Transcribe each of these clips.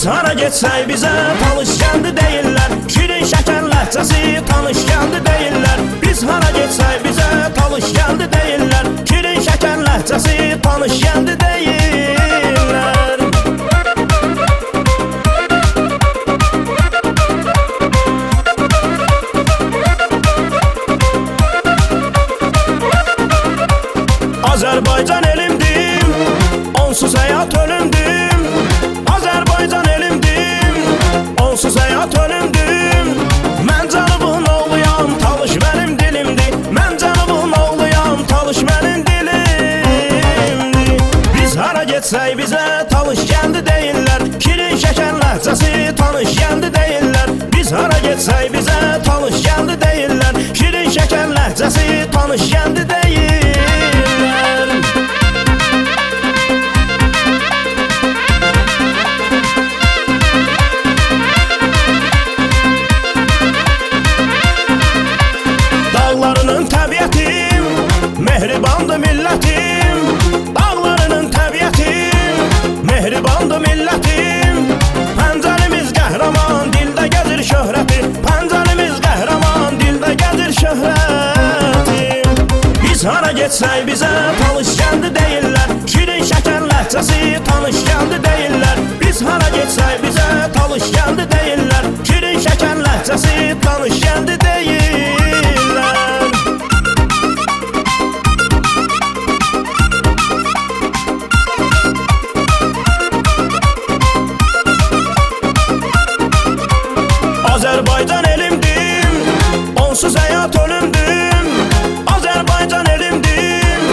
Biz hara getsək bizə talış gəldi deyirlər. Şirin şəkər ləhcəsi tanış gəldi deyirlər. Biz hara getsək bizə talış gəldi deyirlər. Şirin şəkər ləhcəsi tanış gəldi deyirlər. Azərbaycan elimdim, onsuz həyat ölümdüm. Azərbaycan elimdim, onsuz həyat ölümdüm. Mən canımın oğluyam, talış mənim dilimdir. Mən canımın oğluyam, talış mənim dilimdir. Biz hara getsək bizə talış gəldi deyirlər. Şirin şəkər ləhcəsi tanış gəldi deyirlər. Biz hara getsək bizə talış gəldi deyirlər. Şirin şəkər ləhcəsi tanış gəldi deyirlər. Dağlarının təbiətim, mehribandı millətim. Dağlarının təbiətim, mehribandı millətim. Pəncəlimiz qəhrəman, dildə gəzir şöhrəti. Pəncəlimiz qəhrəman, dildə gəzir şöhrəti. Biz hara getsək bizə talış gəldi deyirlər. Şirin şəkər ləhcəsi tanış gəldi deyirlər. Biz hara getsək bizə talış gəldi deyirlər. Şirin şəkər ləhcəsi tanış gəldi deyirlər. Azərbaycan elimdim, onsuz həyat ölümdüm. Azərbaycan elimdim,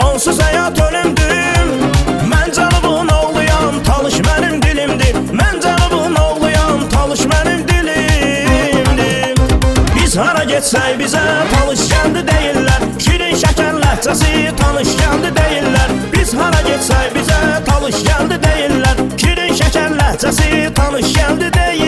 onsuz həyat ölümdüm. Mən canımın oğluyam, talış mənim dilimdir. Mən canımın oğluyam, talış mənim dilimdir. Biz hara getsək bizə talış gəldi deyirlər. Şirin şəkər ləhcəsi tanış gəldi deyirlər. Biz hara getsək bizə talış gəldi deyirlər. Şirin şəkər ləhcəsi tanış gəldi deyirlər.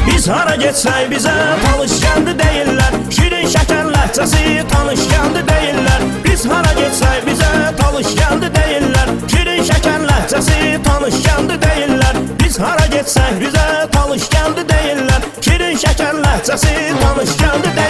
Biz hara getsək bizə talış gəldi deyirlər. Şirin şəkər ləhcəsi tanış gəldi deyirlər. Biz hara getsək bizə talış gəldi deyirlər. Şirin şəkər ləhcəsi tanış gəldi deyirlər. Biz hara getsək bizə talış gəldi deyirlər. Şirin şəkər ləhcəsi tanış gəldi deyirlər.